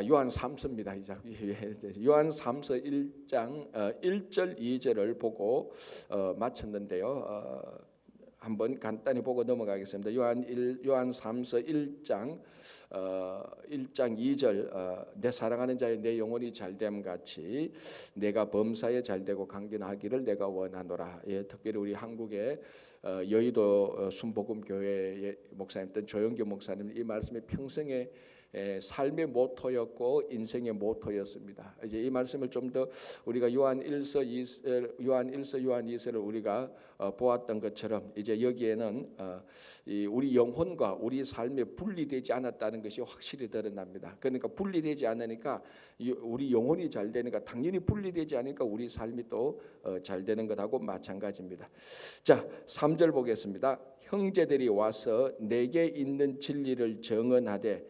요한 3서입니다. 요한 3서 1장 1절 2절을 보고 마쳤는데요. 한번 간단히 보고 넘어가겠습니다. 요한 3서 1장 2절 내 사랑하는 자여 내 영혼이 잘됨 같이 내가 범사에 잘되고 강건하기를 내가 원하노라. 예, 특별히 우리 한국의 여의도 순복음교회의 목사님들 조영규 목사님 이 말씀이 평생의 삶의 모토였고 인생의 모토였습니다. 이제 이 말씀을 좀 더 우리가 요한 1서, 요한 2서를 우리가 보았던 것처럼 이제 여기에는 우리 영혼과 우리 삶에 분리되지 않았다는 것이 확실히 드러납니다. 그러니까 분리되지 않으니까 우리 영혼이 잘 되니까 당연히 분리되지 않으니까 우리 삶이 또 잘 되는 것하고 마찬가지입니다. 자, 3절 보겠습니다. 형제들이 와서 내게 있는 진리를 정언하되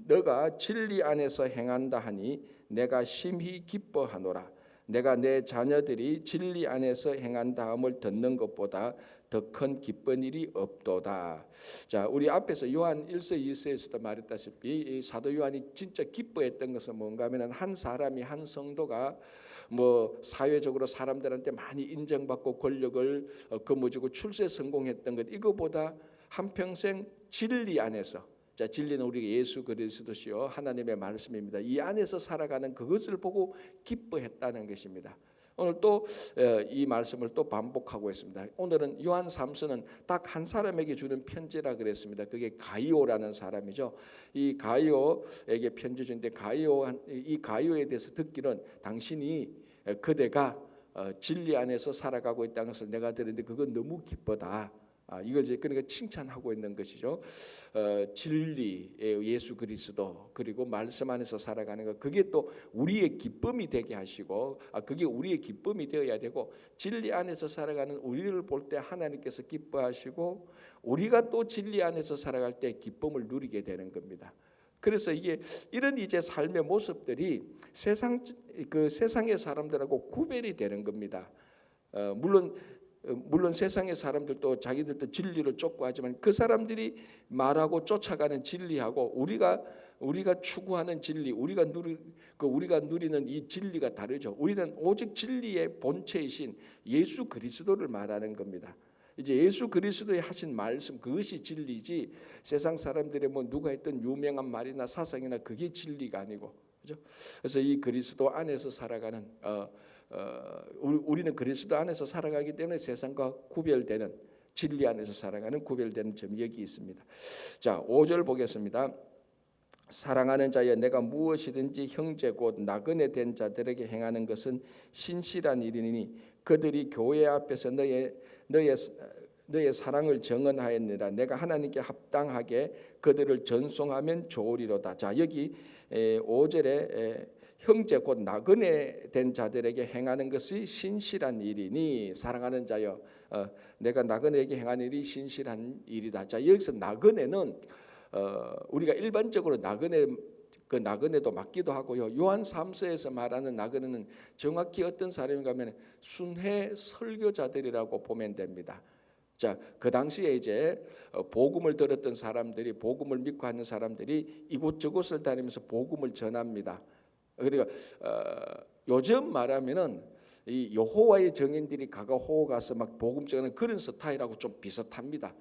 너가 진리 안에서 행한다 하니 내가 심히 기뻐하노라. 내가 내 자녀들이 진리 안에서 행한다 함을 듣는 것보다 더 큰 기쁜 일이 없도다. 자, 우리 앞에서 요한 1서 2서에서도 말했다시피 이 사도 요한이 진짜 기뻐했던 것은 뭔가 하면 한 사람이 한 성도가 뭐 사회적으로 사람들한테 많이 인정받고 권력을 거머쥐고 출세 성공했던 것 이거보다 한평생 진리 안에서 자, 진리는 우리가 예수 그리스도시요 하나님의 말씀입니다. 이 안에서 살아가는 그것을 보고 기뻐했다는 것입니다. 오늘 또 이 말씀을 또 반복하고 있습니다. 오늘은 요한 3서는 딱 한 사람에게 주는 편지라 그랬습니다. 그게 가이오라는 사람이죠. 이 가이오에게 편지 주는데 이 가이오에 대해서 듣기는 당신이 그대가 진리 안에서 살아가고 있다는 것을 내가 들었는데 그건 너무 기쁘다. 이걸 이제 그러니까 칭찬하고 있는 것이죠. 진리의 예수 그리스도 그리고 말씀 안에서 살아가는 것 그게 또 우리의 기쁨이 되게 하시고 그게 우리의 기쁨이 되어야 되고 진리 안에서 살아가는 우리를 볼 때 하나님께서 기뻐하시고 우리가 또 진리 안에서 살아갈 때 기쁨을 누리게 되는 겁니다. 그래서 이게 이런 이제 삶의 모습들이 세상의 사람들하고 구별이 되는 겁니다. 물론 세상의 사람들도 자기들도 진리를 쫓고 하지만 그 사람들이 말하고 쫓아가는 진리하고 우리가 추구하는 진리, 우리가 누리는 이 진리가 다르죠. 우리는 오직 진리의 본체이신 예수 그리스도를 말하는 겁니다. 이제 예수 그리스도의 하신 말씀 그것이 진리지 세상 사람들의 뭐 누가 했던 유명한 말이나 사상이나 그게 진리가 아니고 그죠? 그래서 이 그리스도 안에서 살아가는 우리는 그리스도 안에서 살아가기 때문에 세상과 구별되는 진리 안에서 살아가는 구별되는 점이 여기 있습니다. 자, 5절 보겠습니다. 사랑하는 자여 내가 무엇이든지 형제 곧 나그네 된 자들에게 행하는 것은 신실한 일이니 그들이 교회 앞에서 너의 사랑을 정언하였느라 내가 하나님께 합당하게 그들을 전송하면 좋으리로다. 자, 여기 5절에 형제 곧 나그네 된 자들에게 행하는 것이 신실한 일이니 사랑하는 자여 내가 나그네에게 행하는 일이 신실한 일이다. 자, 여기서 나그네는 우리가 일반적으로 나그네도 맞기도 하고요. 요한 3서에서 말하는 나그네는 정확히 어떤 사람인가 하면 순회 설교자들이라고 보면 됩니다. 자, 그 당시에 이제 복음을 들었던 사람들이 복음을 믿고 하는 사람들이 이곳저곳을 다니면서 복음을 전합니다. 그러니까 요즘 말하면은 이 여호와의 증인들이 가가호호 가서 막 복음 전하는 그런 스타일하고 좀 비슷합니다.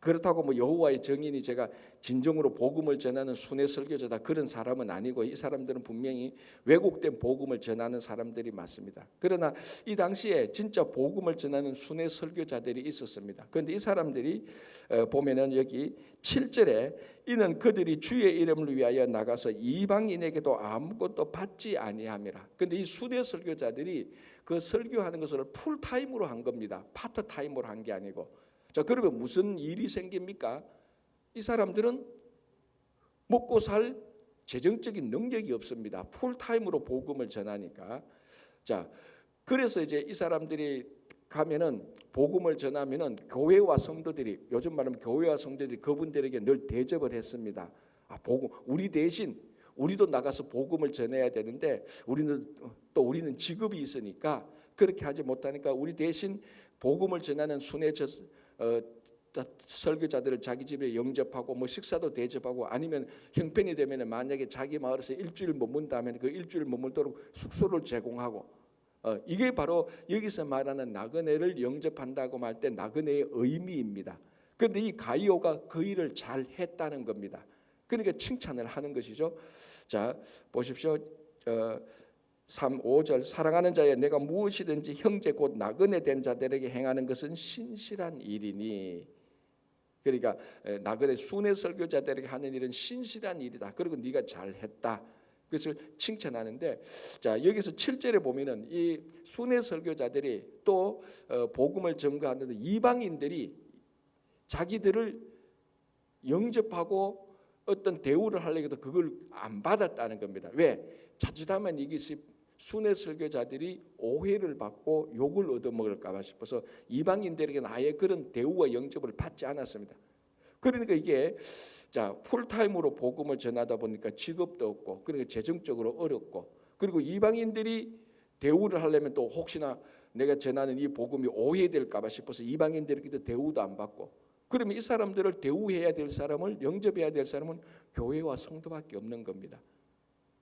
그렇다고 뭐 여호와의 증인이 제가 진정으로 복음을 전하는 순회 설교자다 그런 사람은 아니고 이 사람들은 분명히 왜곡된 복음을 전하는 사람들이 맞습니다. 그러나 이 당시에 진짜 복음을 전하는 순회 설교자들이 있었습니다. 그런데 이 사람들이 보면은 여기 7절에 이는 그들이 주의 이름을 위하여 나가서 이방인에게도 아무것도 받지 아니함이라. 그런데 이 순회 설교자들이 그 설교하는 것을 풀타임으로 한 겁니다. 파트타임으로 한 게 아니고. 자, 그러면 무슨 일이 생깁니까? 이 사람들은 먹고 살 재정적인 능력이 없습니다. 풀타임으로 복음을 전하니까. 자, 그래서 이제 이 사람들이 가면은 복음을 전하면은 교회와 성도들이 요즘 말하면 교회와 성도들이 그분들에게 늘 대접을 했습니다. 복음 우리 대신 우리도 나가서 복음을 전해야 되는데 우리는 직업이 있으니까 그렇게 하지 못하니까 우리 대신 복음을 전하는 순회 설교자들을 자기 집에 영접하고 뭐 식사도 대접하고 아니면 형편이 되면 만약에 자기 마을에서 일주일 머문다면 그 일주일 머물도록 숙소를 제공하고 이게 바로 여기서 말하는 나그네를 영접한다고 말 때 나그네의 의미입니다. 그런데 이 가이오가 그 일을 잘 했다는 겁니다. 그러니까 칭찬을 하는 것이죠. 자 보십시오. 5절 사랑하는 자여 내가 무엇이든지 형제 곧 나그네 된 자들에게 행하는 것은 신실한 일이니. 그러니까 나그네 순회 설교자들에게 하는 일은 신실한 일이다. 그리고 네가 잘했다. 그것을 칭찬하는데 자 여기서 7절에 보면은 이 순회 설교자들이 또 복음을 전가하는데 이방인들이 자기들을 영접하고 어떤 대우를 하려고 해도 그걸 안 받았다는 겁니다. 왜? 자칫하면 이것이 순회 설교자들이 오해를 받고 욕을 얻어먹을까 봐 싶어서 이방인들에게는 아예 그런 대우와 영접을 받지 않았습니다. 그러니까 이게 자 풀타임으로 복음을 전하다 보니까 직업도 없고 그러니까 재정적으로 어렵고 그리고 이방인들이 대우를 하려면 또 혹시나 내가 전하는 이 복음이 오해될까 봐 싶어서 이방인들에게도 대우도 안 받고 그러면 이 사람들을 대우해야 될 사람을 영접해야 될 사람은 교회와 성도밖에 없는 겁니다.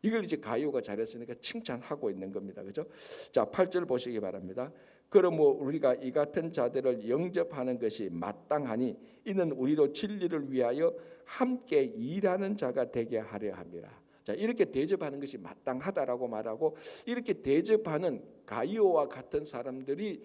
이걸 이제 가이오가 잘했으니까 칭찬하고 있는 겁니다. 그죠? 자, 8절 보시기 바랍니다. 그러므로 우리가 이 같은 자들을 영접하는 것이 마땅하니 이는 우리도 진리를 위하여 함께 일하는 자가 되게 하려 함이라. 자, 이렇게 대접하는 것이 마땅하다라고 말하고 이렇게 대접하는 가이오와 같은 사람들이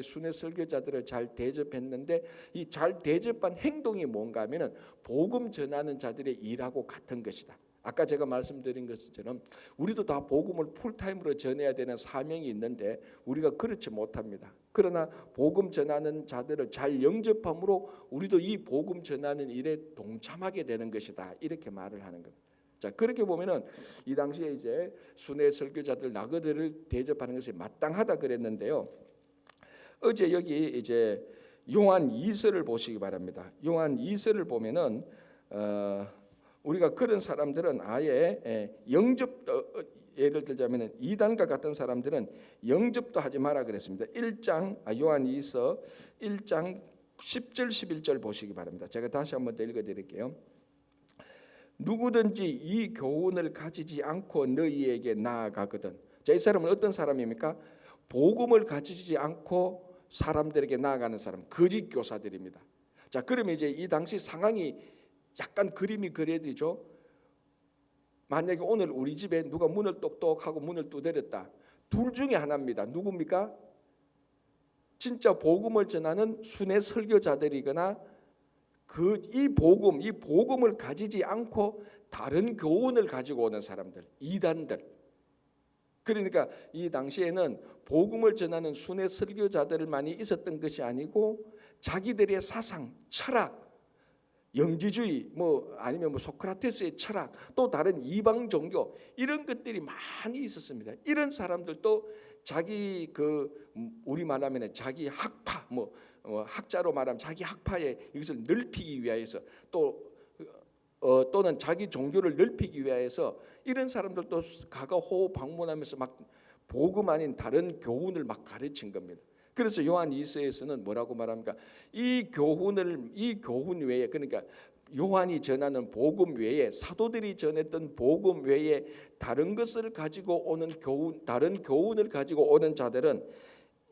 순회 설교자들을 잘 대접했는데 이 잘 대접한 행동이 뭔가 하면은 복음 전하는 자들의 일하고 같은 것이다. 아까 제가 말씀드린 것처럼 우리도 다 복음을 풀타임으로 전해야 되는 사명이 있는데 우리가 그렇지 못합니다. 그러나 복음 전하는 자들을 잘 영접함으로 우리도 이 복음 전하는 일에 동참하게 되는 것이다. 이렇게 말을 하는 겁니다. 자 그렇게 보면은 이 당시에 이제 순회 설교자들 나그네를 대접하는 것이 마땅하다 그랬는데요. 어제 여기 이제 요한 2서를 보시기 바랍니다. 요한 2서를 보면은 우리가 그런 사람들은 아예 영접도 예를 들자면 이단과 같은 사람들은 영접도 하지 마라 그랬습니다. 요한 2서 1장 10절 11절 보시기 바랍니다. 제가 다시 한번 더 읽어드릴게요. 누구든지 이 교훈을 가지지 않고 너희에게 나아가거든. 자, 이 사람은 어떤 사람입니까? 복음을 가지지 않고 사람들에게 나아가는 사람, 거짓 교사들입니다. 자, 그러면 이제 이 당시 상황이 약간 그림이 그려지죠. 만약에 오늘 우리 집에 누가 문을 똑똑하고 문을 두드렸다. 둘 중에 하나입니다. 누굽니까? 진짜 복음을 전하는 순회 설교자들이거나 이 복음을 가지지 않고 다른 교훈을 가지고 오는 사람들, 이단들. 그러니까 이 당시에는 복음을 전하는 순회 설교자들만이 있었던 것이 아니고 자기들의 사상, 철학, 영지주의 아니면 소크라테스의 철학 또 다른 이방 종교 이런 것들이 많이 있었습니다. 이런 사람들도 자기 우리 말하면 자기 학파 학자로 말하면 자기 학파에 이것을 넓히기 위해서 또는 자기 종교를 넓히기 위해서 이런 사람들도 가가호 방문하면서 막 복음 아닌 다른 교훈을 막 가르친 겁니다. 그래서 요한 2서에서는 뭐라고 말합니까? 이 교훈 외에 그러니까 요한이 전하는 복음 외에 사도들이 전했던 복음 외에 다른 것을 가지고 오는 다른 교훈을 가지고 오는 자들은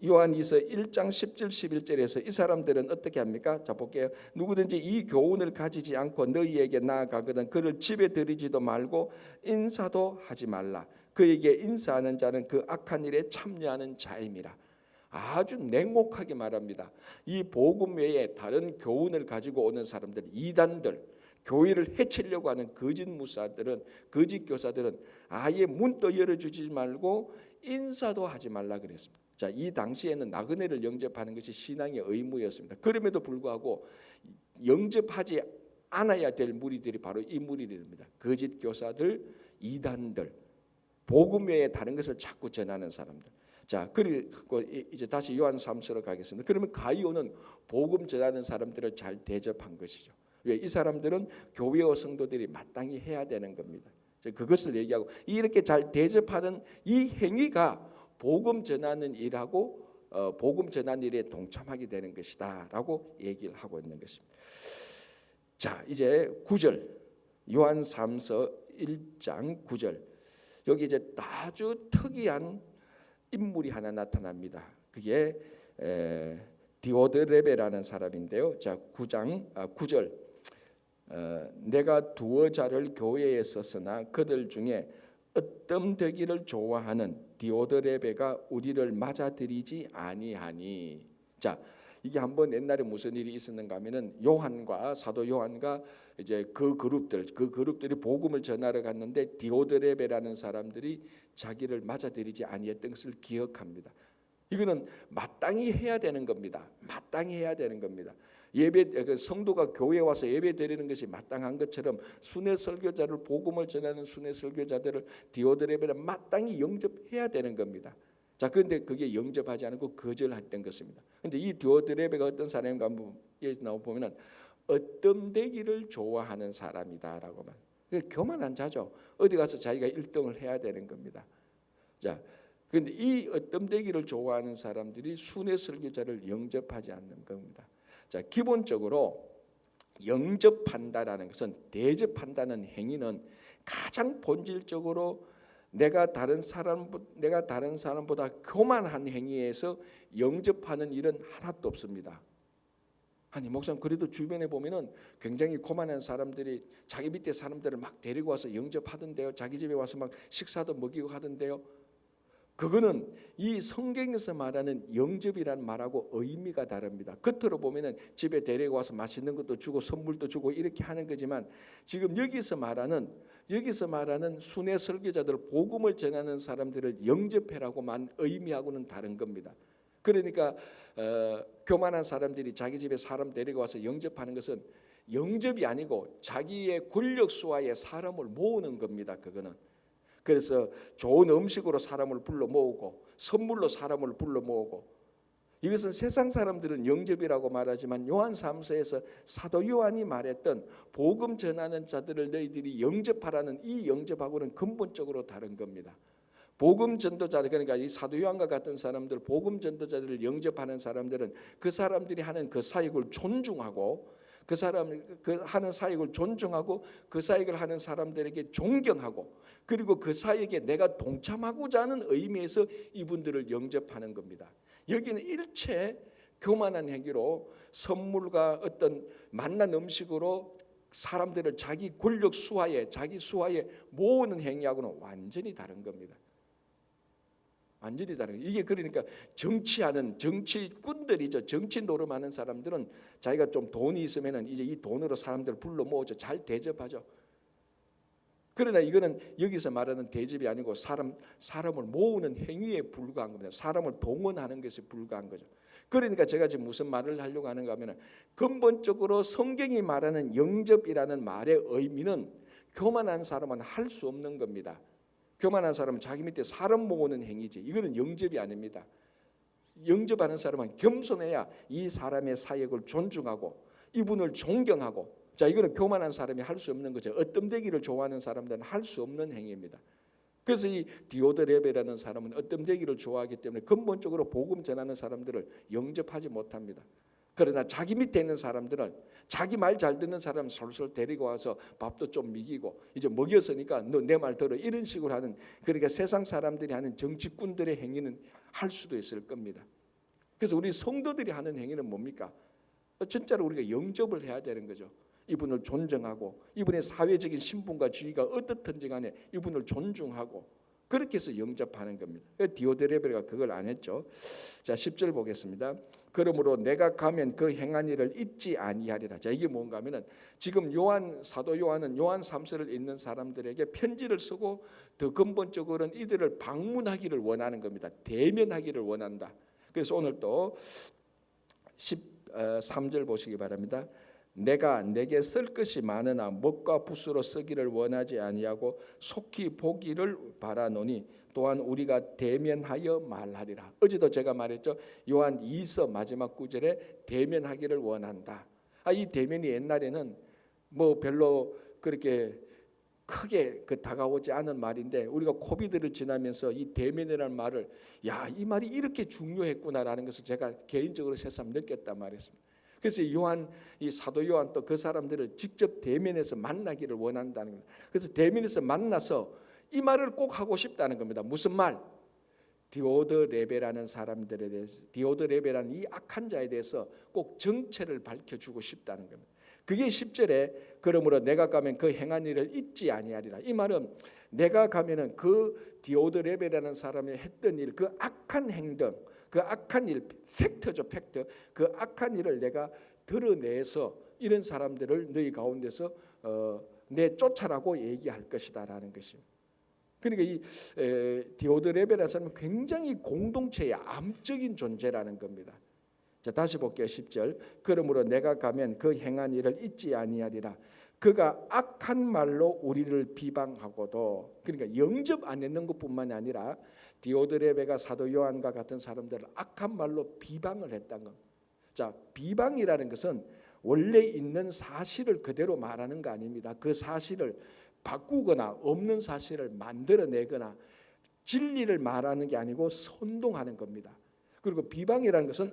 요한 2서 1장 10절 11절에서 이 사람들은 어떻게 합니까? 자 볼게요. 누구든지 이 교훈을 가지지 않고 너희에게 나아가거든 그를 집에 들이지도 말고 인사도 하지 말라. 그에게 인사하는 자는 그 악한 일에 참여하는 자임이라. 아주 냉혹하게 말합니다. 이 복음 외에 다른 교훈을 가지고 오는 사람들, 이단들, 교회를 해치려고 하는 거짓 무사들은, 거짓 교사들은 아예 문도 열어주지 말고 인사도 하지 말라 그랬습니다. 자, 이 당시에는 나그네를 영접하는 것이 신앙의 의무였습니다. 그럼에도 불구하고 영접하지 않아야 될 무리들이 바로 이 무리들입니다. 거짓 교사들, 이단들, 복음 외에 다른 것을 자꾸 전하는 사람들. 자, 그리고 이제 다시 요한 3서로 가겠습니다. 그러면 가이오는 복음 전하는 사람들을 잘 대접한 것이죠. 왜? 이 사람들은 교회와 성도들이 마땅히 해야 되는 겁니다. 그것을 얘기하고 이렇게 잘 대접하는 이 행위가 복음 전하는 일하고 복음 전한 일에 동참하게 되는 것이다라고 얘기를 하고 있는 것입니다. 자, 이제 9절 요한 3서 1장 9절 여기 이제 아주 특이한 인물이 하나 나타납니다. 그게 디오드레베라는 사람인데요. 자, 9절 내가 두어 자를 교회에 썼으나 그들 중에 어떤 되기를 좋아하는 디오드레베가 우리를 맞아들이지 아니하니. 자, 이게 한번 옛날에 무슨 일이 있었는가 하면은 요한과 사도 요한과 이제 그 그룹들이 복음을 전하러 갔는데 디오드레베라는 사람들이 자기를 맞아들이지 아니했던 것을 기억합니다. 이거는 마땅히 해야 되는 겁니다. 마땅히 해야 되는 겁니다. 예배 성도가 교회에 와서 예배 드리는 것이 마땅한 것처럼 순회 설교자를 복음을 전하는 순회 설교자들을 디오드레베를 마땅히 영접해야 되는 겁니다. 자, 그런데 그게 영접하지 않고 거절했던 것입니다. 그런데 이 디오드레베가 어떤 사람인가 한번 보면은 어떤 되기를 좋아하는 사람이다라고만. 교만한 자죠. 어디 가서 자기가 1등을 해야 되는 겁니다. 자, 그런데 이 어떤 되기를 좋아하는 사람들이 순회 설교자를 영접하지 않는 겁니다. 자, 기본적으로 영접한다라는 것은 대접한다는 행위는 가장 본질적으로 내가 다른 사람보다 교만한 행위에서 영접하는 일은 하나도 없습니다. 아니 목사님 그래도 주변에 보면은 굉장히 교만한 사람들이 자기 밑에 사람들을 막 데리고 와서 영접하던데요. 자기 집에 와서 막 식사도 먹이고 하던데요. 그거는 이 성경에서 말하는 영접이라는 말하고 의미가 다릅니다. 겉으로 보면은 집에 데리고 와서 맛있는 것도 주고 선물도 주고 이렇게 하는 거지만 지금 여기서 말하는 순회 설교자들 복음을 전하는 사람들을 영접해라고만 의미하고는 다른 겁니다. 그러니까 교만한 사람들이 자기 집에 사람 데리고 와서 영접하는 것은 영접이 아니고 자기의 권력 수하에 사람을 모으는 겁니다. 그거는. 그래서 좋은 음식으로 사람을 불러 모으고 선물로 사람을 불러 모으고 이것은 세상 사람들은 영접이라고 말하지만 요한 3서에서 사도 요한이 말했던 복음 전하는 자들을 너희들이 영접하라는 이 영접하고는 근본적으로 다른 겁니다. 복음 전도자들 그러니까 이 사도 요한과 같은 사람들 복음 전도자들을 영접하는 사람들은 그 사람들이 하는 그 사역을 존중하고 그 하는 사역을 존중하고 그 사역을 하는 사람들에게 존경하고 그리고 그 사역에 내가 동참하고자 하는 의미에서 이분들을 영접하는 겁니다. 여기는 일체 교만한 행위로 선물과 어떤 맛난 음식으로 사람들을 자기 권력 수하에 자기 수하에 모으는 행위하고는 완전히 다른 겁니다. 완전히 다른 거예요. 이게 그러니까 정치하는 정치꾼들이죠. 정치 노름하는 사람들은 자기가 좀 돈이 있으면은 이제 이 돈으로 사람들을 불러 모으죠. 잘 대접하죠. 그러나 이거는 여기서 말하는 대접이 아니고 사람을 모으는 행위에 불과한 겁니다. 사람을 동원하는 것에 불과한 거죠. 그러니까 제가 지금 무슨 말을 하려고 하는가 하면은 근본적으로 성경이 말하는 영접이라는 말의 의미는 교만한 사람은 할 수 없는 겁니다. 교만한 사람은 자기 밑에 사람 모으는 행위지. 이거는 영접이 아닙니다. 영접하는 사람은 겸손해야 이 사람의 사역을 존중하고 이분을 존경하고 자 이거는 교만한 사람이 할 수 없는 거죠. 어뜸되기를 좋아하는 사람들은 할 수 없는 행위입니다. 그래서 이 디오드레베라는 사람은 어뜸되기를 좋아하기 때문에 근본적으로 복음 전하는 사람들을 영접하지 못합니다. 그러나 자기 밑에 있는 사람들은 자기 말 잘 듣는 사람 솔솔 데리고 와서 밥도 좀 먹이고 이제 먹였으니까 너 내 말 들어 이런 식으로 하는 그러니까 세상 사람들이 하는 정치꾼들의 행위는 할 수도 있을 겁니다. 그래서 우리 성도들이 하는 행위는 뭡니까? 진짜로 우리가 영접을 해야 되는 거죠. 이분을 존중하고 이분의 사회적인 신분과 지위가 어떻든지 간에 이분을 존중하고 그렇게 해서 영접하는 겁니다. 디오드레베가 그걸 안 했죠. 자 10절 보겠습니다. 그러므로 내가 가면 그 행한 일을 잊지 아니하리라. 자 이게 뭔가 하면은 지금 사도 요한은 요한 3서를 읽는 사람들에게 편지를 쓰고 더 근본적으로는 이들을 방문하기를 원하는 겁니다. 대면하기를 원한다. 그래서 오늘 또 13절 보시기 바랍니다. 내가 내게 쓸 것이 많으나 먹과 붓으로 쓰기를 원하지 아니하고 속히 보기를 바라노니 또한 우리가 대면하여 말하리라. 어제도 제가 말했죠. 요한 2서 마지막 구절에 대면하기를 원한다. 이 대면이 옛날에는 뭐 별로 그렇게 크게 다가오지 않은 말인데 우리가 코비드를 지나면서 이 대면이라는 말을 이 말이 이렇게 중요했구나라는 것을 제가 개인적으로 새삼 느꼈단 말이었습니다. 그래서 이 사도 요한 또 그 사람들을 직접 대면에서 만나기를 원한다는 겁니다. 그래서 대면에서 만나서 이 말을 꼭 하고 싶다는 겁니다. 무슨 말? 디오드레베라는 사람들에 대해서, 디오드레베라는 이 악한 자에 대해서 꼭 정체를 밝혀주고 싶다는 겁니다. 그게 10절에 그러므로 내가 가면 그 행한 일을 잊지 아니하리라. 이 말은 내가 가면은 그 디오드레베라는 사람이 했던 일, 그 악한 행동, 그 악한 일, 팩트죠, 팩트. 그 악한 일을 내가 드러내서 이런 사람들을 너희 가운데서 내쫓아라고 얘기할 것이다라는 것입니다. 그러니까 이 디오드레베라는 사람은 굉장히 공동체의 암적인 존재라는 겁니다. 자, 다시 볼게요. 10절. 그러므로 내가 가면 그 행한 일을 잊지 아니하리라. 그가 악한 말로 우리를 비방하고도, 그러니까 영접 안 했는 것뿐만이 아니라 디오드레베가 사도 요한과 같은 사람들을 악한 말로 비방을 했다는 겁니다. 자, 비방이라는 것은 원래 있는 사실을 그대로 말하는 거 아닙니다. 그 사실을 바꾸거나 없는 사실을 만들어내거나 진리를 말하는 게 아니고 선동하는 겁니다. 그리고 비방이라는 것은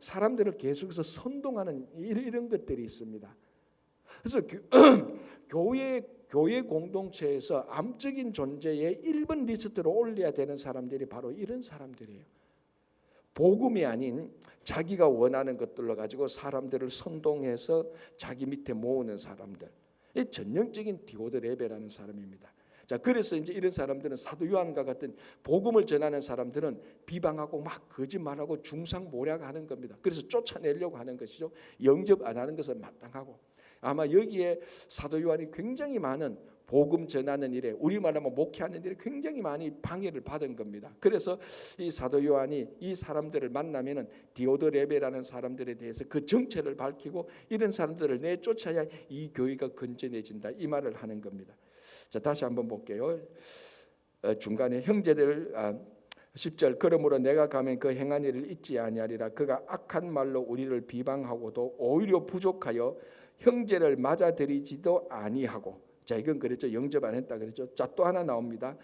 사람들을 계속해서 선동하는 이런 것들이 있습니다. 그래서 교회 공동체에서 암적인 존재의 1번 리스트로 올려야 되는 사람들이 바로 이런 사람들이에요. 복음이 아닌 자기가 원하는 것들로 가지고 사람들을 선동해서 자기 밑에 모으는 사람들. 이 전형적인 디오드레베라는 사람입니다. 자, 그래서 이제 이런 사람들은 사도 요한과 같은 복음을 전하는 사람들은 비방하고 막 거짓말하고 중상모략하는 겁니다. 그래서 쫓아내려고 하는 것이죠. 영접 안 하는 것은 마땅하고. 아마 여기에 사도 요한이 굉장히 많은 복음 전하는 일에, 우리말하면 목회하는 일에 굉장히 많이 방해를 받은 겁니다. 그래서 이 사도 요한이 이 사람들을 만나면은 디오드레베라는 사람들에 대해서 그 정체를 밝히고 이런 사람들을 내쫓아야 이 교회가 건전해진다, 이 말을 하는 겁니다. 자, 다시 한번 볼게요. 중간에 형제들 10절. 그러므로 내가 가면 그 행한 일을 잊지 아니하리라. 그가 악한 말로 우리를 비방하고도 오히려 부족하여 형제를 맞아들이지도 아니하고. 자, 이건 그랬죠. 영접 안 했다 그랬죠. 자, 또 하나 나옵니다.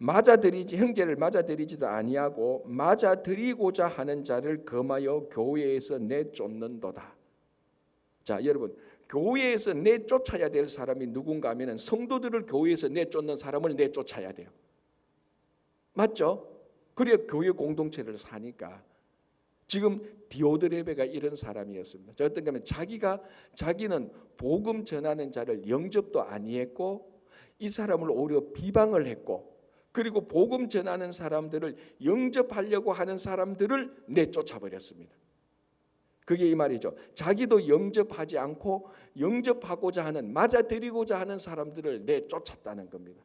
형제를 맞아들이지도 아니하고 맞아들이고자 하는 자를 금하여 교회에서 내쫓는도다. 자, 여러분, 교회에서 내쫓아야 될 사람이 누군가 하면은 성도들을 교회에서 내쫓는 사람을 내쫓아야 돼요. 맞죠? 그래야 교회 공동체를 사니까. 지금 디오드레베가 이런 사람이었습니다. 자, 어떤가 하면 자기는 복음 전하는 자를 영접도 아니했고 이 사람을 오히려 비방을 했고, 그리고 복음 전하는 사람들을 영접하려고 하는 사람들을 내쫓아 버렸습니다. 그게 이 말이죠. 자기도 영접하지 않고 영접하고자 하는, 맞아들이고자 하는 사람들을 내쫓았다는 겁니다.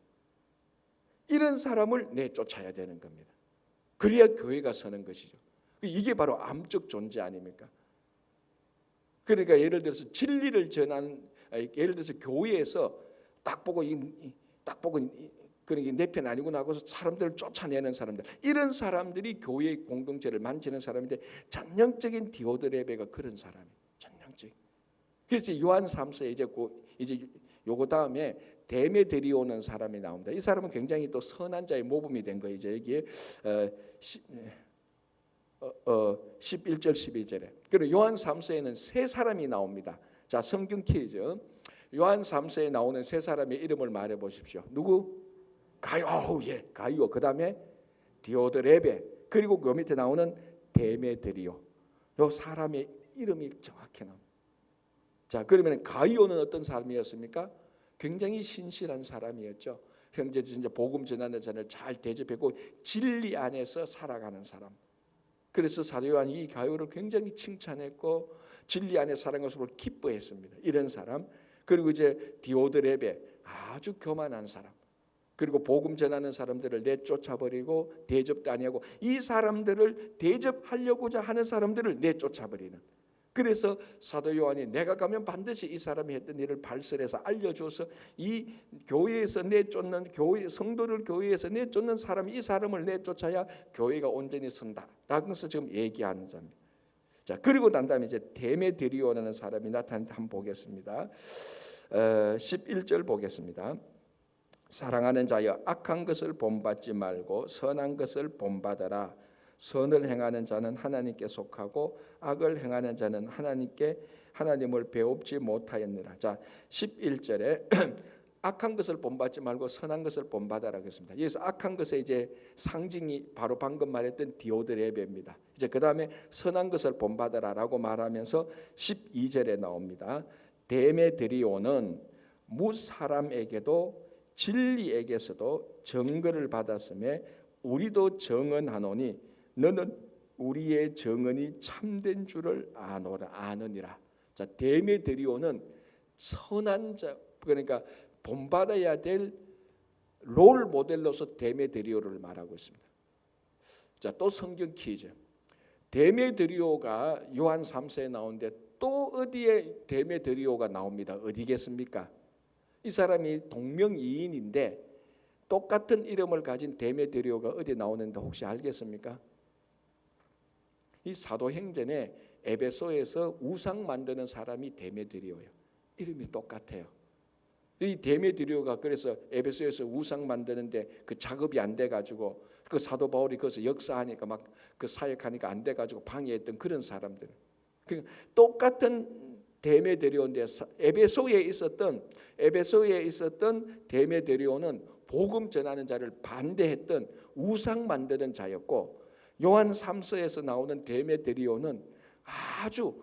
이런 사람을 내쫓아야 되는 겁니다. 그래야 교회가 서는 것이죠. 이게 바로 암적 존재 아닙니까? 그러니까 예를 들어서 진리를 전한, 예를 들어서 교회에서 딱 보고 그러니까 내 편 아니구나 하고서 사람들을 쫓아내는 사람들, 이런 사람들이 교회 공동체를 만지는 사람인데 전형적인 디오드레베가 그런 사람이 전형적인. 그래서 요한 3서에 이제 요거 다음에 데메드리오는 사람이 나옵니다. 이 사람은 굉장히 또 선한 자의 모범이 된 거예요. 이제 여기에 11절 12절에. 그리고 요한 3서에는 세 사람이 나옵니다. 자, 성경 퀴즈. 요한 3서에 나오는 세 사람의 이름을 말해 보십시오. 누구? 가이오. 예, 가이오. 그다음에 디오드레베. 그리고 그 밑에 나오는 데메드리오. 요 사람의 이름이 정확히 나옵니다. 자, 그러면 가이오는 어떤 사람이었습니까? 굉장히 신실한 사람이었죠. 형제들 진짜 복음 전하는 자를 잘 대접하고 진리 안에서 살아가는 사람. 그래서 사도 요한이 이 가이오를 굉장히 칭찬했고 진리 안에 살아가는 것을 기뻐했습니다. 이런 사람. 그리고 이제 디오드레베, 아주 교만한 사람. 그리고 복음 전하는 사람들을 내쫓아버리고 대접도 아니하고 이 사람들을 대접하려고자 하는 사람들을 내쫓아버리는. 그래서 사도 요한이 내가 가면 반드시 이 사람이 했던 일을 발설해서 알려줘서 이 교회에서 내쫓는, 교회 성도를 교회에서 내쫓는 사람이 이 사람을 내쫓아야 교회가 온전히 선다라고 해서 지금 얘기하는 자입니다. 자, 그리고 난 다음에 이제 데메드리오라는 사람이 나타나는데 한번 보겠습니다. 11절 보겠습니다. 사랑하는 자여 악한 것을 본받지 말고 선한 것을 본받아라. 선을 행하는 자는 하나님께 속하고 악을 행하는 자는 하나님을 배웁지 못하였느라. 자, 11절에 악한 것을 본받지 말고 선한 것을 본받아라 그랬습니다. 여기서 악한 것의 이제 상징이 바로 방금 말했던 디오드레베입니다. 이제 그 다음에 선한 것을 본받아라라고 말하면서 12절에 나옵니다. 데메드리오는 무사람에게도 진리에게서도 증거를 받았음에 우리도 증언하노니 너는 우리의 증언이 참된 줄을 아느니라. 자, 데메드리오는 선한 자, 그러니까 본받아야 될 롤 모델로서 데메드리오를 말하고 있습니다. 자, 또 성경 퀴즈. 데메드리오가 요한 3서에 나오는데 또 어디에 데메드리오가 나옵니다. 어디겠습니까? 이 사람이 동명이인인데 똑같은 이름을 가진 데메드리오가 어디 나오는데 혹시 알겠습니까? 이 사도행전에 에베소에서 우상 만드는 사람이 데메드리오예요. 이름이 똑같아요. 이 데메드리오가 그래서 에베소에서 우상 만드는데 그 작업이 안 돼가지고 그 사도 바울이 거기서 역사하니까 막 그 사역하니까 안 돼가지고 방해했던 그런 사람들. 똑같은 데메드리오인데 에베소에 있었던 데메드리오는 복음 전하는 자를 반대했던 우상 만드는 자였고, 요한 3서에서 나오는 데메드리오는 아주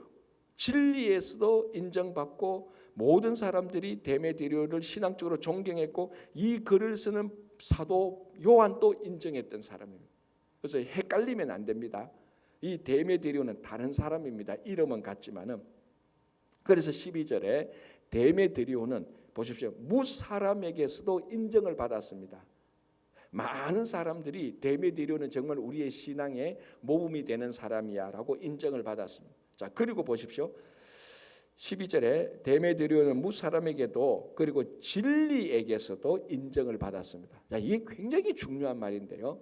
진리에서도 인정받고 모든 사람들이 데메드리오를 신앙적으로 존경했고 이 글을 쓰는 사도 요한도 인정했던 사람입니다. 그래서 헷갈리면 안 됩니다. 이 데메드리오는 다른 사람입니다. 이름은 같지만은. 그래서 12절에 데메드리오는 보십시오. 무사람에게서도 인정을 받았습니다. 많은 사람들이 데메드리오는 정말 우리의 신앙의 모범이 되는 사람이야라고 인정을 받았습니다. 자, 그리고 보십시오. 12절에 데메드리오는 무사람에게도 그리고 진리에게서도 인정을 받았습니다. 자, 이게 굉장히 중요한 말인데요.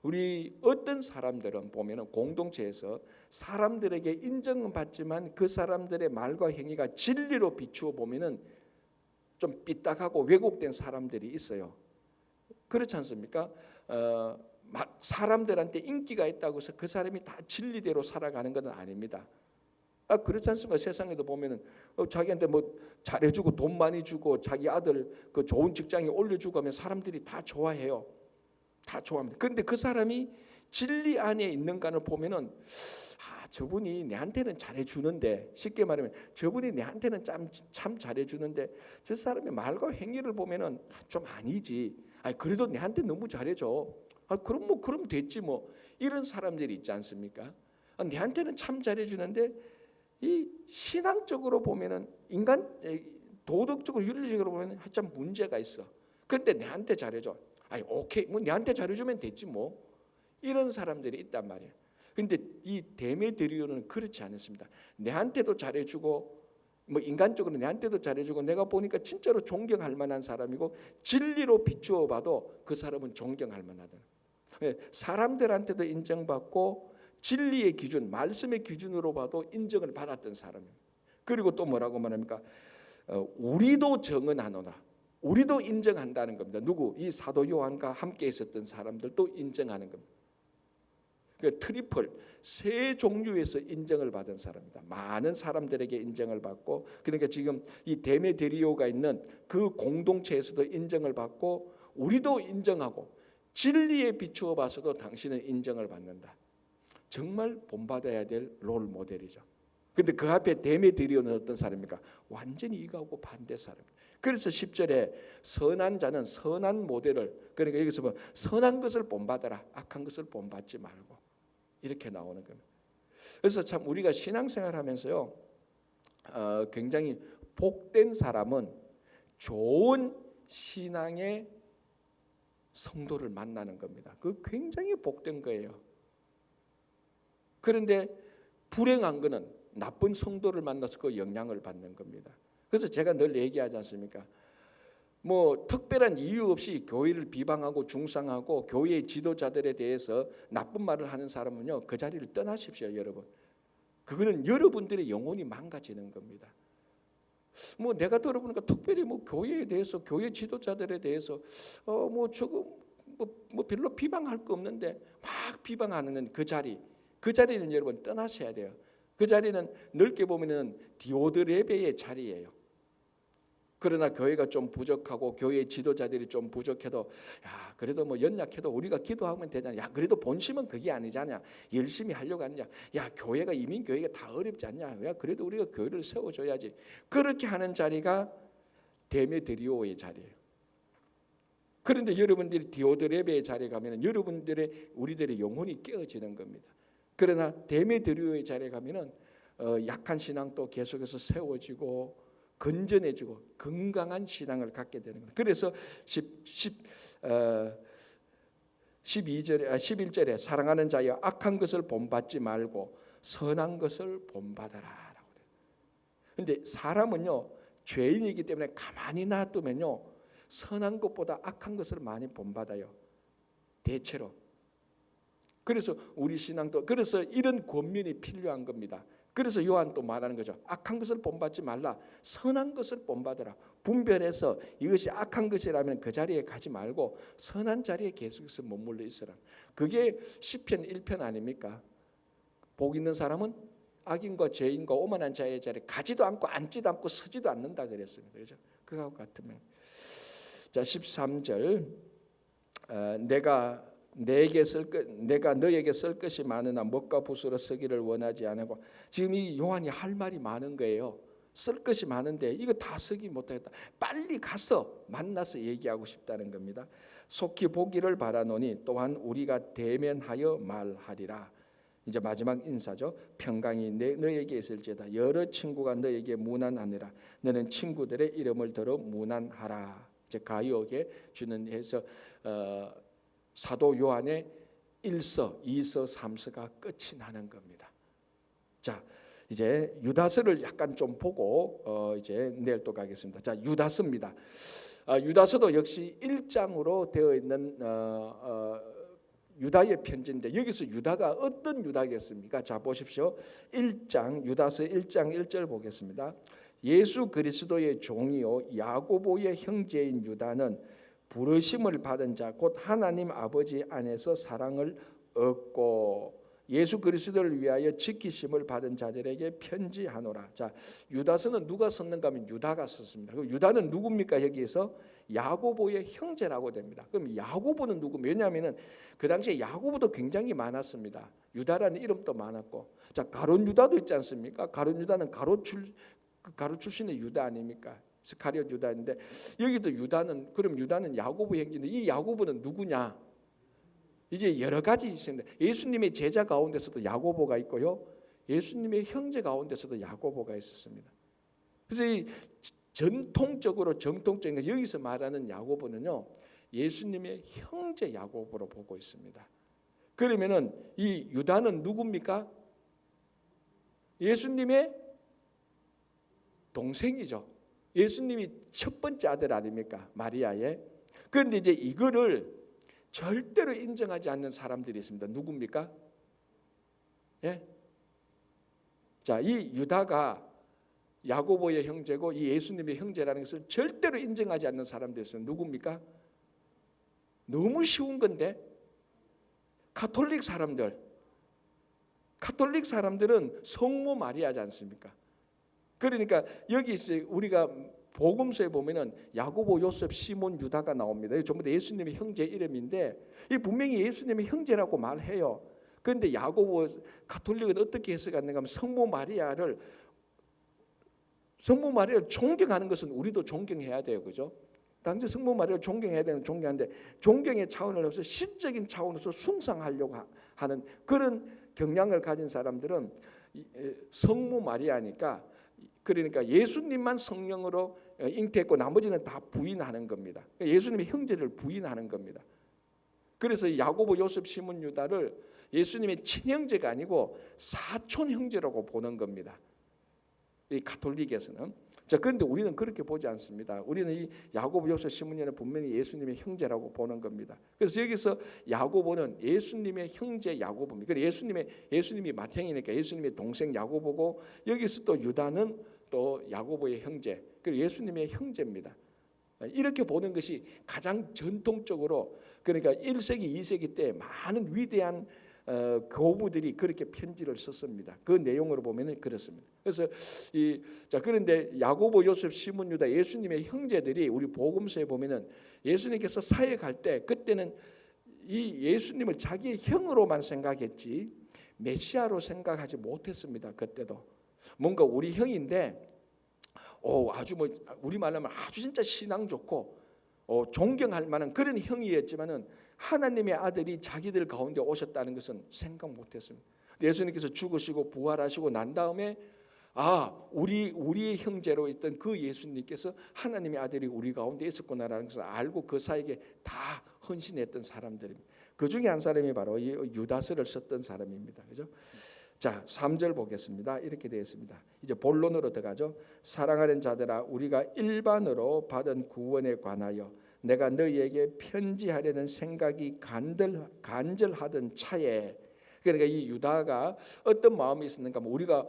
우리 어떤 사람들은 보면은 공동체에서 사람들에게 인정은 받지만 그 사람들의 말과 행위가 진리로 비추어 보면은 좀 삐딱하고 왜곡된 사람들이 있어요. 그렇지 않습니까? 사람들한테 인기가 있다고 해서 그 사람이 다 진리대로 살아가는 것은 아닙니다. 그렇지 않습니까? 세상에도 보면은 자기한테 뭐 잘해주고 돈 많이 주고 자기 아들 그 좋은 직장에 올려주고 하면 사람들이 다 좋아해요. 다 좋아합니다. 그런데 그 사람이 진리 안에 있는가를 보면은 저분이 내한테는 잘해주는데, 쉽게 말하면 저분이 내한테는 참 잘해주는데 저 사람의 말과 행위를 보면은 좀 아니지. 그래도 내한테 너무 잘해줘. 그럼 됐지 뭐. 이런 사람들이 있지 않습니까? 내한테는 참 잘해주는데 이 신앙적으로 보면은 인간 도덕적으로 윤리적으로 보면 참 문제가 있어. 근데 내한테 잘해줘. 오케이, 뭐 내한테 잘해주면 됐지 뭐. 이런 사람들이 있단 말이에요. 근데 이 데메드리오는 그렇지 않습니다. 내한테도 잘해주고 뭐 인간적으로 내한테도 잘해주고 내가 보니까 진짜로 존경할 만한 사람이고 진리로 비추어 봐도 그 사람은 존경할 만하다. 사람들한테도 인정받고 진리의 기준, 말씀의 기준으로 봐도 인정을 받았던 사람이에요. 그리고 또 뭐라고 말합니까? 우리도 증언하노라. 우리도 인정한다는 겁니다. 누구? 이 사도 요한과 함께 있었던 사람들도 인정하는 겁니다. 그 트리플 세 종류에서 인정을 받은 사람입니다. 많은 사람들에게 인정을 받고, 그러니까 지금 이 데메드리오가 있는 그 공동체에서도 인정을 받고 우리도 인정하고 진리에 비추어 봐서도 당신은 인정을 받는다. 정말 본받아야 될 롤 모델이죠. 그런데 그 앞에 데메드리오는 어떤 사람입니까? 완전히 이거하고 반대 사람입니다. 그래서 10절에 선한 자는 선한 모델을, 그러니까 여기서 뭐 선한 것을 본받아라, 악한 것을 본받지 말고, 이렇게 나오는 겁니다. 그래서 참 우리가 신앙생활하면서요, 굉장히 복된 사람은 좋은 신앙의 성도를 만나는 겁니다. 그 굉장히 복된 거예요. 그런데 불행한 거는 나쁜 성도를 만나서 그 영향을 받는 겁니다. 그래서 제가 늘 얘기하지 않습니까? 뭐 특별한 이유 없이 교회를 비방하고 중상하고 교회의 지도자들에 대해서 나쁜 말을 하는 사람은요, 그 자리를 떠나십시오, 여러분. 그거는 여러분들의 영혼이 망가지는 겁니다. 뭐 내가 들어보니까 특별히 뭐 교회에 대해서, 교회 지도자들에 대해서 뭐 저거 뭐 별로 비방할 거 없는데 막 비방하는 그 자리는 여러분 떠나셔야 돼요. 그 자리는 넓게 보면은 디오드레베의 자리예요. 그러나 교회가 좀 부족하고 교회 지도자들이 좀 부족해도 야 그래도 뭐 연약해도 우리가 기도하면 되잖아. 야 그래도 본심은 그게 아니잖냐. 열심히 하려고 하느냐. 야 교회가 이민 교회가 다 어렵지 않냐. 야 그래도 우리가 교회를 세워줘야지. 그렇게 하는 자리가 데메드리오의 자리예요. 그런데 여러분들이 디오드레베의 자리에 가면은 우리들의 영혼이 깨어지는 겁니다. 그러나 데메드리오의 자리에 가면은 약한 신앙도 계속해서 세워지고 건전해지고 건강한 신앙을 갖게 되는 겁니다. 그래서 11절에 사랑하는 자여 악한 것을 본받지 말고 선한 것을 본받아라라고 돼요. 근데 사람은요 죄인이기 때문에 가만히 놔두면요 선한 것보다 악한 것을 많이 본받아요. 대체로. 그래서 우리 신앙도 그래서 이런 권면이 필요한 겁니다. 그래서 요한 또 말하는 거죠. 악한 것을 본받지 말라. 선한 것을 본받으라. 분별해서 이것이 악한 것이라면 그 자리에 가지 말고 선한 자리에 계속해서 머물러 있으라. 그게 시편 1편 아닙니까? 복 있는 사람은 악인과 죄인과 오만한 자의 자리에 가지도 않고 앉지도 않고 서지도 않는다 그랬습니다. 그렇죠? 그거하고 같으면. 자 13절 내가 너에게 쓸 것이 많으나 먹과 붓으로 쓰기를 원하지 않고 지금 이 요한이 할 말이 많은 거예요. 쓸 것이 많은데 이거 다 쓰기 못하겠다. 빨리 가서 만나서 얘기하고 싶다는 겁니다. 속히 보기를 바라노니 또한 우리가 대면하여 말하리라. 이제 마지막 인사죠. 평강이 너에게 있을지어다. 여러 친구가 너에게 무난하니라. 너는 친구들의 이름을 들어 무난하라. 이제 가이오에게 주는 해서 사도 요한의 1서, 2서, 3서가 끝이 나는 겁니다. 자, 이제 유다서를 약간 좀 보고 이제 내일 또 가겠습니다. 자, 유다서입니다. 유다서도 역시 1장으로 되어 있는 유다의 편지인데 여기서 유다가 어떤 유다겠습니까? 자, 보십시오. 1장 유다서 1장 1절 보겠습니다. 예수 그리스도의 종이요 야고보의 형제인 유다는 부르심을 받은 자 곧 하나님 아버지 안에서 사랑을 얻고 예수 그리스도를 위하여 지키심을 받은 자들에게 편지하노라. 자, 유다서는 누가 썼는가 하면 유다가 썼습니다. 그럼 유다는 누굽니까? 여기에서 야고보의 형제라고 됩니다. 그럼 야고보는 누구? 왜냐하면은 그 당시에 야고보도 굉장히 많았습니다. 유다라는 이름도 많았고, 자 가룟 유다도 있지 않습니까? 가룟 유다는 가롯 출신의 유다 아닙니까? 스카리옷 유다인데 여기도 유다는 그럼 유다는 야고보 형제인데 이 야고보는 누구냐? 이제 여러 가지 있습니다. 예수님의 제자 가운데서도 야고보가 있고요. 예수님의 형제 가운데서도 야고보가 있었습니다. 그래서 이 정통적인 여기서 말하는 야고보는요. 예수님의 형제 야고보로 보고 있습니다. 그러면은 이 유다는 누굽니까? 예수님의 동생이죠. 예수님이 첫 번째 아들 아닙니까? 마리아의. 그런데 이제 이거를 절대로 인정하지 않는 사람들이 있습니다. 누굽니까? 예? 자, 이 유다가 야고보의 형제고 이 예수님의 형제라는 것을 절대로 인정하지 않는 사람들이 있어요. 누굽니까? 너무 쉬운 건데 가톨릭 사람들은 성모 마리아지 않습니까? 그러니까 여기 우리가 복음서에 보면은 야고보, 요셉, 시몬, 유다가 나옵니다. 이 전부 다 예수님의 형제 이름인데 이 분명히 예수님의 형제라고 말해요. 그런데 야고보 가톨릭은 어떻게 해석하는가 하면 성모 마리아를 존경하는 것은 우리도 존경해야 돼요, 그죠? 당시 성모 마리아를 존경해야 되는 존경하는데 존경의 차원을 넘어서 신적인 차원에서 숭상하려고 하는 그런 경향을 가진 사람들은 성모 마리아니까. 그러니까 예수님만 성령으로 잉태했고 나머지는 다 부인하는 겁니다. 예수님의 형제를 부인하는 겁니다. 그래서 야고보, 요셉, 시몬, 유다를 예수님의 친형제가 아니고 사촌 형제라고 보는 겁니다. 이 가톨릭에서는. 자, 그런데 우리는 그렇게 보지 않습니다. 우리는 이 야고보, 요셉, 시몬, 유다는 분명히 예수님의 형제라고 보는 겁니다. 그래서 여기서 야고보는 예수님의 형제 야고보입니다. 예수님이 맏형이니까 예수님의 동생 야고보고 여기서 또 유다는 또 야고보의 형제, 그리고 예수님의 형제입니다. 이렇게 보는 것이 가장 전통적으로, 그러니까 1세기, 2세기 때 많은 위대한 교부들이 그렇게 편지를 썼습니다. 그 내용으로 보면은 그렇습니다. 그래서 그런데 야고보, 요셉, 시몬, 유다, 예수님의 형제들이 우리 복음서에 보면은 예수님께서 사역할 때 그때는 이 예수님을 자기의 형으로만 생각했지 메시아로 생각하지 못했습니다. 그때도 뭔가 우리 형인데 아주 우리 말하면 아주 진짜 신앙 좋고 존경할 만한 그런 형이었지만은 하나님의 아들이 자기들 가운데 오셨다는 것은 생각 못했습니다. 예수님께서 죽으시고 부활하시고 난 다음에 우리의 형제로 있던 그 예수님께서 하나님의 아들이 우리 가운데 있었구나라는 것을 알고 그 사에게 다 헌신했던 사람들입니다. 그 중에 한 사람이 바로 이 유다서를 썼던 사람입니다. 그죠? 자, 3절 보겠습니다. 이렇게 되어 있습니다. 이제 본론으로 들어가죠. 사랑하는 자들아, 우리가 일반으로 받은 구원에 관하여 내가 너희에게 편지하려는 생각이 간절하던 차에, 그러니까 이 유다가 어떤 마음이 있었는가 하면 우리가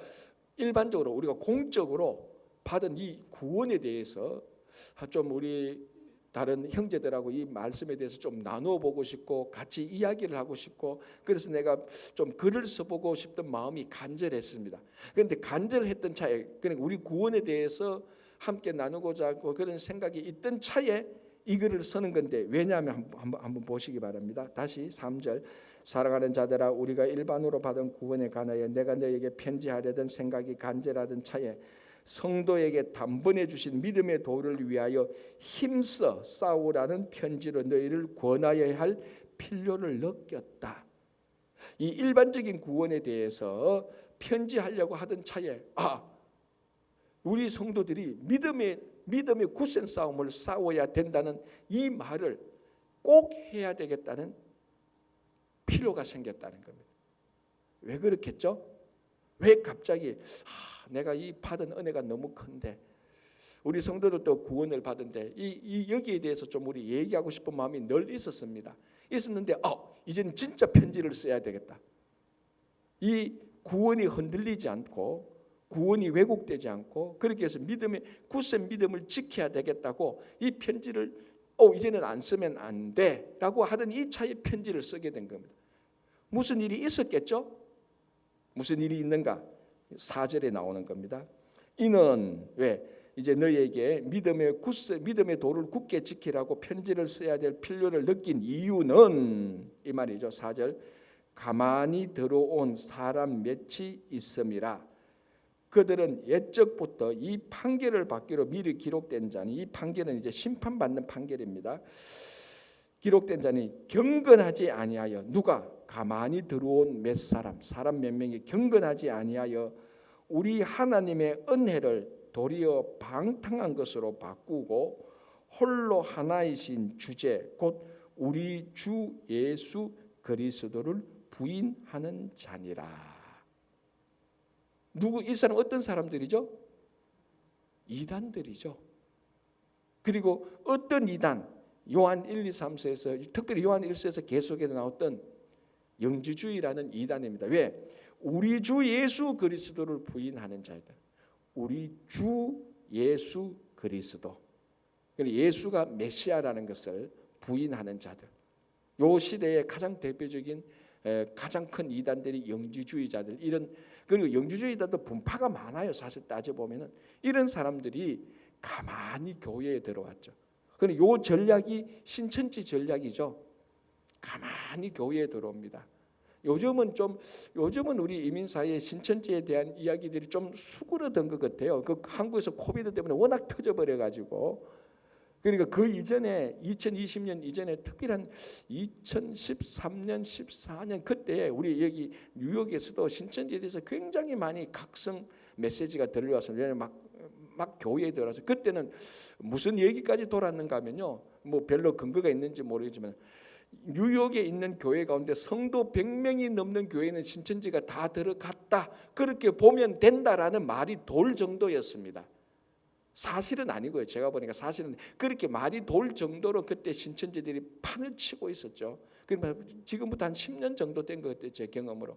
일반적으로 우리가 공적으로 받은 이 구원에 대해서 좀 우리 다른 형제들하고 이 말씀에 대해서 좀 나누어 보고 싶고 같이 이야기를 하고 싶고, 그래서 내가 좀 글을 써보고 싶던 마음이 간절했습니다. 그런데 간절했던 차에, 그러니까 우리 구원에 대해서 함께 나누고자 하고 그런 생각이 있던 차에 이 글을 쓰는 건데, 왜냐하면 한번 보시기 바랍니다. 다시 3절, 사랑하는 자들아, 우리가 일반으로 받은 구원에 관하여 내가 너에게 편지하려던 생각이 간절하던 차에 성도에게 단번에 주신 믿음의 도를 위하여 힘써 싸우라는 편지로 너희를 권하여야 할 필요를 느꼈다. 이 일반적인 구원에 대해서 편지하려고 하던 차에 우리 성도들이 믿음의 굳센 싸움을 싸워야 된다는 이 말을 꼭 해야 되겠다는 필요가 생겼다는 겁니다. 왜 그렇겠죠? 왜 갑자기 내가 이 받은 은혜가 너무 큰데, 우리 성도들도 구원을 받은데 이 여기에 대해서 좀 우리 얘기하고 싶은 마음이 늘 있었는데 이제는 진짜 편지를 써야 되겠다. 이 구원이 흔들리지 않고 구원이 왜곡되지 않고 그렇게 해서 굳센 믿음을 지켜야 되겠다고 이 편지를 이제는 안 쓰면 안 돼라고 하던 이 차에 편지를 쓰게 된 겁니다. 무슨 일이 있었겠죠? 무슨 일이 있는가? 4절에 나오는 겁니다. 이는 왜 이제 너희에게 믿음의 도를 굳게 지키라고 편지를 써야 될 필요를 느낀 이유는 이 말이죠. 4절, 가만히 들어온 사람 몇이 있음이라. 그들은 옛적부터 이 판결을 받기로 미리 기록된 자니, 이 판결은 이제 심판받는 판결입니다. 기록된 자니 경건하지 아니하여, 누가? 가만히 들어온 사람 몇 명이 경건하지 아니하여 우리 하나님의 은혜를 도리어 방탕한 것으로 바꾸고 홀로 하나이신 주제 곧 우리 주 예수 그리스도를 부인하는 자니라. 이 사람 어떤 사람들이죠? 이단들이죠. 그리고 어떤 이단? 요한 1, 2, 3서에서, 특별히 요한 1서에서 계속해서 나왔던 영지주의라는 이단입니다. 왜? 우리 주 예수 그리스도를 부인하는 자이다. 우리 주 예수 그리스도, 예수가 메시아라는 것을 부인하는 자들. 요 시대의 가장 대표적인 가장 큰 이단들이 영지주의자들, 그리고 영지주의자도 분파가 많아요. 사실 따져보면은 이런 사람들이 가만히 교회에 들어왔죠. 그런데 요 전략이 신천지 전략이죠. 가만히 교회에 들어옵니다. 요즘은 우리 이민 사회의 신천지에 대한 이야기들이 좀 수그러든 것 같아요. 한국에서 코비드 때문에 워낙 터져버려 가지고, 그러니까 그 이전에 2020년 이전에 특별한 2013년 14년 그때 우리 여기 뉴욕에서도 신천지에 대해서 굉장히 많이 각성 메시지가 들려왔습니다. 왜냐하면 막 교회에 들어와서 그때는 무슨 얘기까지 돌았는가 하면요, 뭐 별로 근거가 있는지 모르겠지만 뉴욕에 있는 교회 가운데 성도 100명이 넘는 교회는 신천지가 다 들어갔다, 그렇게 보면 된다라는 말이 돌 정도였습니다. 사실은 아니고요. 제가 보니까 사실은 그렇게 말이 돌 정도로 그때 신천지들이 판을 치고 있었죠. 그러면 지금부터 한 10년 정도 된 것 같아요. 제 경험으로.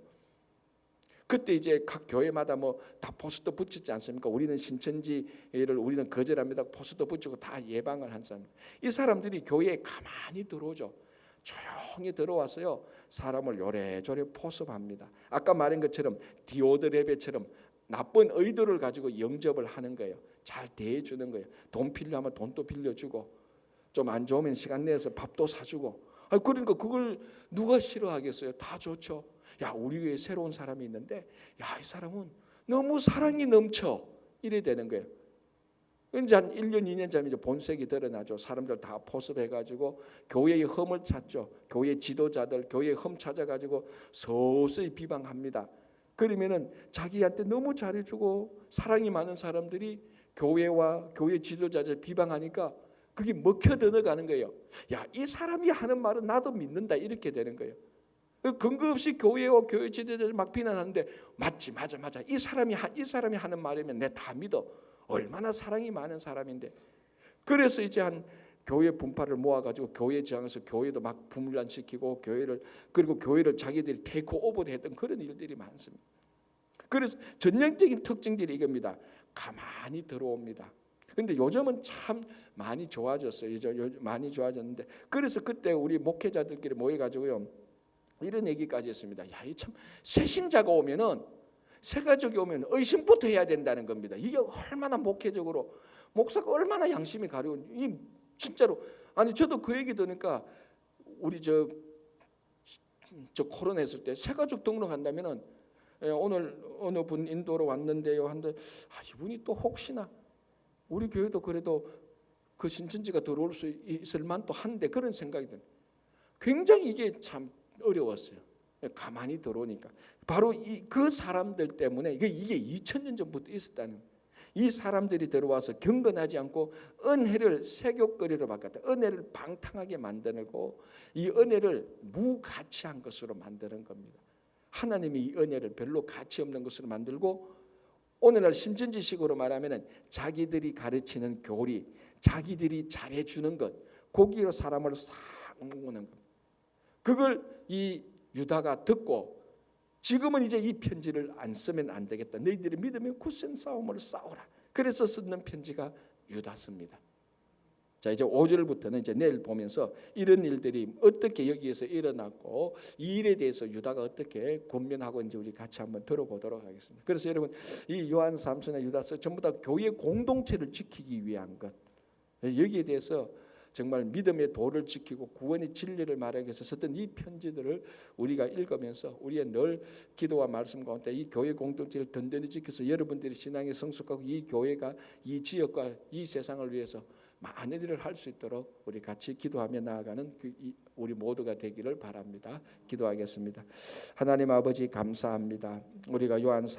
그때 이제 각 교회마다 뭐 다 포스터 붙이지 않습니까? 우리는 신천지를 우리는 거절합니다. 포스터 붙이고 다 예방을 한 사람. 이 사람들이 교회에 가만히 들어오죠. 조용히 들어와서요, 사람을 요래조래 포섭합니다. 아까 말한 것처럼 디오드 레베처럼 나쁜 의도를 가지고 영접을 하는 거예요. 잘 대해주는 거예요. 돈 필요하면 돈도 빌려주고, 좀 안 좋으면 시간 내서 밥도 사주고. 그러니까 그걸 누가 싫어하겠어요? 다 좋죠. 야, 우리 교회에 새로운 사람이 있는데, 야, 이 사람은 너무 사랑이 넘쳐. 이래 되는 거예요. 이제 한 1년, 2년 전에 이제 본색이 드러나죠. 사람들 다 포섭해가지고 교회의 흠을 찾죠. 교회 지도자들, 교회의 흠 찾아가지고 서서히 비방합니다. 그러면은 자기한테 너무 잘해주고 사랑이 많은 사람들이 교회와 교회 지도자들 비방하니까 그게 먹혀 들어가는 거예요. 야, 이 사람이 하는 말은 나도 믿는다. 이렇게 되는 거예요. 근거 없이 교회와 교회 지도자들 막 비난하는데 맞지, 맞아. 이 사람이 하는 말이면 내 다 믿어. 얼마나 사랑이 많은 사람인데. 그래서 이제 한 교회 분파를 모아가지고 교회 지향해서 교회도 막 분란시키고 그리고 교회를 자기들이 테이크오버를 했던 그런 일들이 많습니다. 그래서 전형적인 특징들이 이겁니다. 가만히 들어옵니다. 근데 요즘은 참 많이 좋아졌어요. 많이 좋아졌는데, 그래서 그때 우리 목회자들끼리 모여가지고요, 이런 얘기까지 했습니다. 야, 이 참 새신자가 오면은, 새 가족이 오면 의심부터 해야 된다는 겁니다. 이게 얼마나 목회적으로, 목사가 얼마나 양심이 가려운, 이 진짜로. 아니, 저도 그 얘기 들으니까 우리 저 코로나 했을 때 새 가족 등록한다면은, 오늘 어느 분 인도로 왔는데요 한데, 이분이 또 혹시나 우리 교회도 그래도 그 신천지가 들어올 수 있을 만도 한데, 그런 생각이 드는. 굉장히 이게 참 어려웠어요. 가만히 들어오니까. 바로 그 사람들 때문에 이게 2000년 전부터 있었다는. 이 사람들이 들어와서 경건하지 않고 은혜를 세교거리로 바꿨다. 은혜를 방탕하게 만들고 이 은혜를 무가치한 것으로 만드는 겁니다. 하나님이 이 은혜를 별로 가치 없는 것으로 만들고, 오늘날 신천지식으로 말하면 자기들이 가르치는 교리, 자기들이 잘해주는 것, 거기로 사람을 싹 옮기는 것. 그걸 이 유다가 듣고, 지금은 이제 이 편지를 안 쓰면 안 되겠다. 너희들이 믿으면 굳센 싸움을 싸우라. 그래서 쓰는 편지가 유다서입니다. 자, 이제 5절부터는 이제 내일 보면서 이런 일들이 어떻게 여기에서 일어났고 이 일에 대해서 유다가 어떻게 권면하고 있는지 우리 같이 한번 들어보도록 하겠습니다. 그래서 여러분, 이 요한 삼서나 유다서 전부 다 교회 공동체를 지키기 위한 것, 여기에 대해서 정말 믿음의 도를 지키고 구원의 진리를 말하기 위해서 썼던 이 편지들을 우리가 읽으면서 우리의 늘 기도와 말씀 가운데 이 교회 공동체를 든든히 지켜서 여러분들이 신앙에 성숙하고 이 교회가 이 지역과 이 세상을 위해서 많은 일을 할 수 있도록 우리 같이 기도하며 나아가는 우리 모두가 되기를 바랍니다. 기도하겠습니다. 하나님 아버지, 감사합니다. 우리가 요한